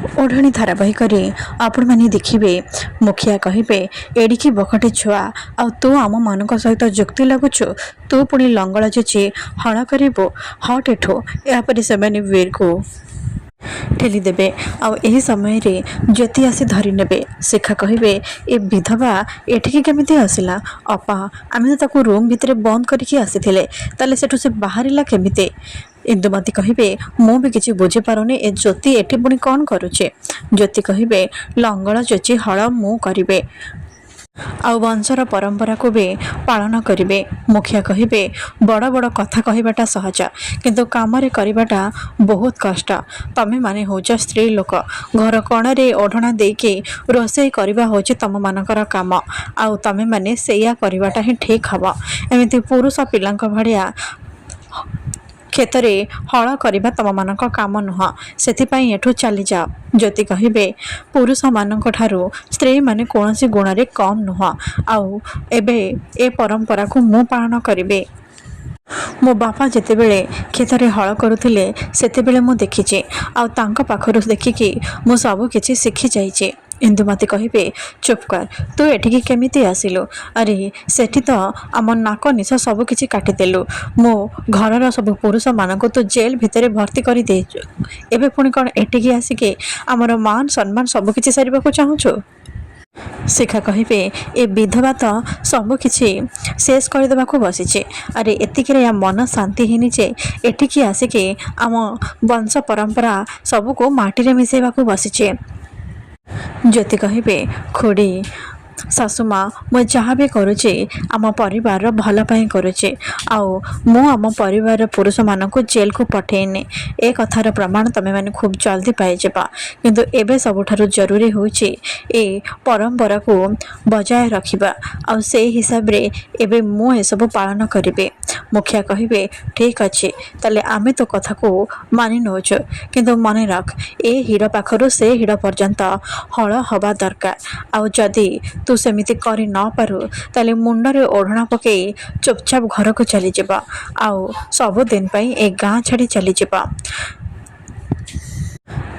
ओढ़णी धारावाहिक आपण मैंने देखिए मुखिया कहे एड़िकी बखटे छुआ आ तू आम मान सहित जुक्ति लगुच तू पुणी लंगल जेचे हण कर हट एठो यापर से वीर को ठेलीदेवे आई समय ज्योति आसी धरी ने शिखा कहे ए विधवा एठिकी केमिति आसिला अपा आम तो रूम भितर बंद करके आसी ताले सेठू से बाहरिला केमिति इंदुमती कहे मु भी किसी बुझी पारुनी ए ज्योति एठी पुणी कौन करुचे ज्योति कहे लंगल जोची हल मु करिवे आउ वंशर परंपरा को भी पालन करेंगे। मुखिया कहे बड़ बड़ कथा कहवाटा सहज किंतु काम करवाटा बहुत कष्ट तमें माने होच स्त्री लोक घर कणे ओढ़ना देके रोषे करवा होचे तम मानकर काम आउ तमें माने सेया करवाटा ही ठीक हम एमती पुरुष पिला भाया क्षेत्र हल करवा तम मानक काम नुह से एठू चली जाओ ज्योति कहे पुरुष मानक ठारू स्त्री माने कौन गुण रे कम नुह आउ एबे ए परंपरा को मु पालन करिवे मो बापा जेतेबेले खेतरे हल करुथिले सेतेबेले मु देखिचे आउ तांका पाखरु देखिकी मु सब किछि शिखि जाइचे। इंदुमती कहे चुप कर तू एठिकी केमिति आसिलु अरे सेठी तो आम नाक निश सब किछि काटिदेलु मो घरर सब पुरुष मानक तू जेल भितर भर्ती कर देचु एबे पुणी कौन एठिकी आसिके आमर मान सम्मान सब किछि सारिबाकू चाहुछु। शिखा कहे ए विधवा तो सब किछि शेष करदेवाकू बसीचे अरे एतिक मन शांति हिनी जे एठिकी आसिके आम वंश परंपरा सबको माटी मिसेवाकू बसीचे। ज्योति कहे खुड़ी सासुमा मु जहाँ भी करुचे आम परिवार भल पाई करुचे आउ मु आम परिवार पुरुष मानक जेल को पठेने ए कथार प्रमाण तमें मैंने खूब जल्दी पाइबा किंतु एबे सबुठारु जरूरी होची ए परंपरा को बजाय रखिबा आउ से हिसाब रे एबे मु ए सब पालन करिवे। मुखिया कहे ठीक अच्छे ताले आमे तो कथा को मानि नौच किंतु मन रख ए हिड़ पाखरु से हिड़ पर्यंत हल हवा दरकार आउ जदि तू सेमिति करि न पारु ताले मुंडरे ओढ़ना पकई चुपचाप घर को चली जाबा आउ सब दिन पई ए गाँ छाड़ी चली जाबा।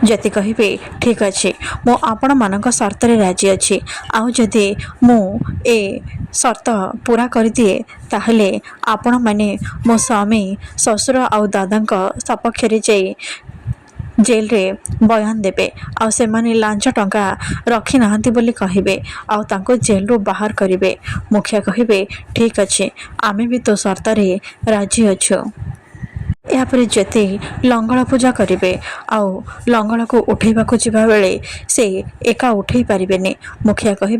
ज्योति कहे ठीक अच्छे मो आपण मानक शर्त रे राजी अच्छी आउ जदि मु ए शर्त पूरा कर दिए ताहले आपण माने मो स्वामी ससुर आउ दादा सपक्ष रे जाई जेल रे बयान देबे आउ से माने लांच टंका रखी नाहंती बोली कहिबे आउ तांको जेल रो बाहर करिवे। मुखिया कहिबे ठीक अच्छे आमे भी तो शर्त रे राजी अछु। यापर ज्योति लंगल पूजा करेंगे आउ लंगल को उठेबा को जिबा बेले से एका उठे पारिबेनी। मुखिया कहे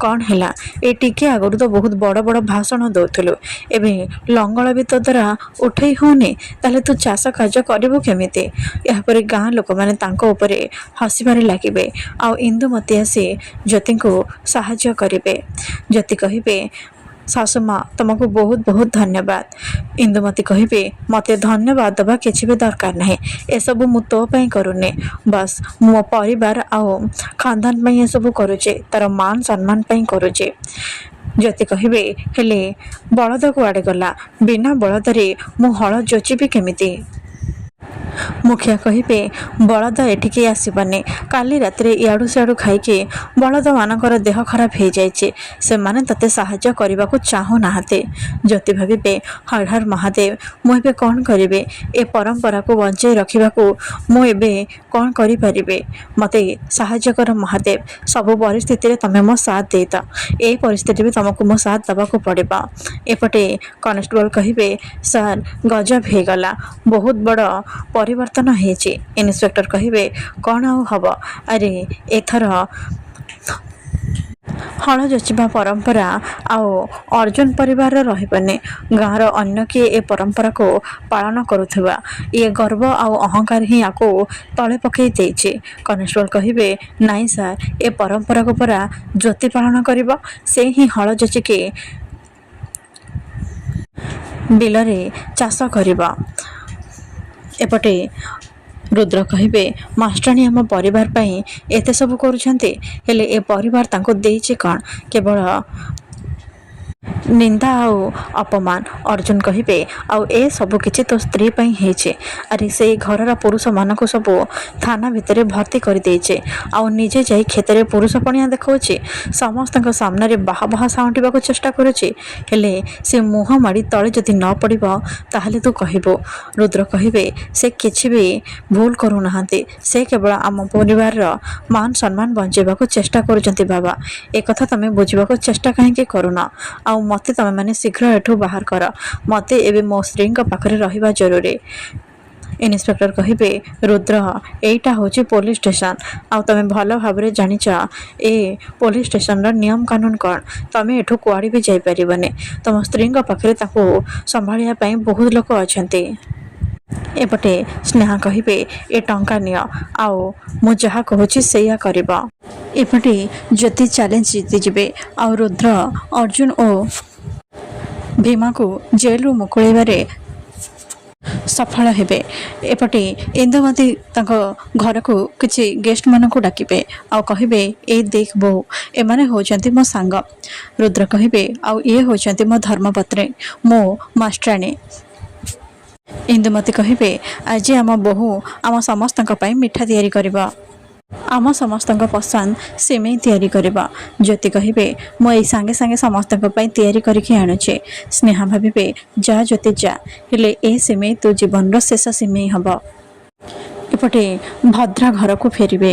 कौन हैला ए टिके आगु तो बहुत बड़ बड़ भाषण दौलु एबे लंगल भी तो द्वारा उठे होने ताले तू चाष कार्य करिबो केमिते यापर गाँ लोक माने तांको उपरे हसिबारे लागिबे आउ इंदुमती आसी ज्योति को साहाय्य करिवे। ज्योति कहे सासुमा तुमको बहुत बहुत धन्यवाद। इंदुमती कहे मते धन्यवाद दबा किछि भी दरकार नहीं ए सब मु तो पई करूने बस मो परिवार आउ खानदान पई ए सब करूचे तार मान सम्मान पई करूचे। ज्योति कहे हेले बलद को आड़े गला बिना बलद रे मु हल जोचिबी केमिति। मुखिया कहे बलद एठिके आसबनी काली रात इयाड़ू सियाड़ू खाइके बलद मानकर देह खराब हो जाए से माने तते साहाय्य करने को चाहू नाहाते। ज्योति भावे हर हर महादेव मुझे कौन करेंगे ए परंपरा को बंचाई रखा मु एबे कौन करें मते साहाय्य कर महादेव सब परिस्थिति तमें मो साथ देता ए परिस्थिति भी तुमको मो साथ दबा पड़ेगा। एपटे कनेस्टेबल कहे सर गजब हो गला बहुत बड़ परिवर्तन होइछि। इन्स्पेक्टर कहे कौन आउ हब अरे एथर हल जोचिबा परंपरा आउ अर्जुन परिवार रहिबने गाँवर अन्य किए ए परंपरा को पालन करुथबा ये गर्व आउ अहंकार ही आको तले पकई देछि। कनेस्टेबल कहे नाई सर ए परंपरा को परा ज्योति पालन करिबा से ही हल जोचिके बिलरे चाष करिबा। एपटे रुद्र कहे मास्टराणी आम परिवार पाई एते सब करुछन्ते हेले ए परिवार तांको देइछि कौन केवल ନିନ୍ଦା ଆଉ ଅପମାନ। ଅର୍ଜୁନ କହିବେ ଆଉ ଏ ସବୁ କିଛି ତୋ ସ୍ତ୍ରୀ ପାଇଁ ହେଇଛି। ଆରେ ସେଇ ଘରର ପୁରୁଷମାନଙ୍କୁ ସବୁ ଥାନା ଭିତରେ ଭର୍ତ୍ତି କରିଦେଇଛି ଆଉ ନିଜେ ଯାଇ କ୍ଷେତରେ ପୁରୁଷ ପଣିଆ ଦେଖାଉଛି। ସମସ୍ତଙ୍କ ସାମ୍ନାରେ ବାହା ବାହା ସାଉଁଟିବାକୁ ଚେଷ୍ଟା କରୁଛି। ହେଲେ ସେ ମୁହଁ ମାଡ଼ି ତଳେ ଯଦି ନ ପଡ଼ିବ ତାହେଲେ ତୁ କହିବୁ। ରୁଦ୍ର କହିବେ ସେ କିଛି ବି ଭୁଲ କରୁନାହାନ୍ତି। ସେ କେବଳ ଆମ ପରିବାରର ମାନ ସମ୍ମାନ ବଞ୍ଚାଇବାକୁ ଚେଷ୍ଟା କରୁଛନ୍ତି ବାବା। ଏକଥା ତମେ ବୁଝିବାକୁ ଚେଷ୍ଟା କାହିଁକି କରୁନ? ଆଉ ମୋତେ ତମେମାନେ ଶୀଘ୍ର ଏଠୁ ବାହାର କର। ମୋତେ ଏବେ ମୋ ସ୍ତ୍ରୀଙ୍କ ପାଖରେ ରହିବା ଜରୁରୀ। ଇନ୍ସପେକ୍ଟର କହିବେ ରୁଦ୍ର ଏଇଟା ହେଉଛି ପୋଲିସ ଷ୍ଟେସନ ଆଉ ତମେ ଭଲ ଭାବରେ ଜାଣିଛ ଏ ପୋଲିସ ଷ୍ଟେସନର ନିୟମ କାନୁନ କ'ଣ। ତମେ ଏଠୁ କୁଆଡ଼େ ବି ଯାଇପାରିବନି। ତମ ସ୍ତ୍ରୀଙ୍କ ପାଖରେ ତାକୁ ସମ୍ଭାଳିବା ପାଇଁ ବହୁତ ଲୋକ ଅଛନ୍ତି। ଏପଟେ ସ୍ନେହା କହିବେ ଏ ଟଙ୍କା ନିଅ ଆଉ ମୁଁ ଯାହା କହୁଛି ସେଇଆ କରିବ। ଏପଟେ ଜ୍ୟୋତି ଚ୍ୟାଲେଞ୍ଜ ଜିତିଯିବେ ଆଉ ରୁଦ୍ର ଅର୍ଜୁନ ଓ ଭୀମାକୁ ଜେଲରୁ ମୁକୁଳାଇବାରେ ସଫଳ ହେବେ। ଏପଟେ ଇନ୍ଦୁମତୀ ତାଙ୍କ ଘରକୁ କିଛି ଗେଷ୍ଟମାନଙ୍କୁ ଡାକିବେ ଆଉ କହିବେ ଏଇ ଦେଖ ବୋଉ ଏମାନେ ହେଉଛନ୍ତି ମୋ ସାଙ୍ଗ। ରୁଦ୍ର କହିବେ ଆଉ ଇଏ ହେଉଛନ୍ତି ମୋ ଧର୍ମପତ୍ନୀ ମୋ ମାଷ୍ଟ୍ରାଣୀ। ଇନ୍ଦୁମତୀ କହିବେ ଆଜି ଆମ ବୋହୂ ଆମ ସମସ୍ତଙ୍କ ପାଇଁ ମିଠା ତିଆରି କରିବ। ଆମ ସମସ୍ତଙ୍କ ପସନ୍ଦ ସିମେଇ ତିଆରି କରିବ। ଜ୍ୟୋତି କହିବେ ମୁଁ ଏଇ ସାଙ୍ଗେ ସାଙ୍ଗେ ସମସ୍ତଙ୍କ ପାଇଁ ତିଆରି କରିକି ଆଣୁଛି। ସ୍ନେହା ଭାବିବେ ଯା ଜ୍ୟୋତି ଯା, ହେଲେ ଏ ସିମେଇ ତୋ ଜୀବନର ଶେଷ ସିମେଇ ହେବ। ଏପଟେ ଭଦ୍ରା ଘରକୁ ଫେରିବେ।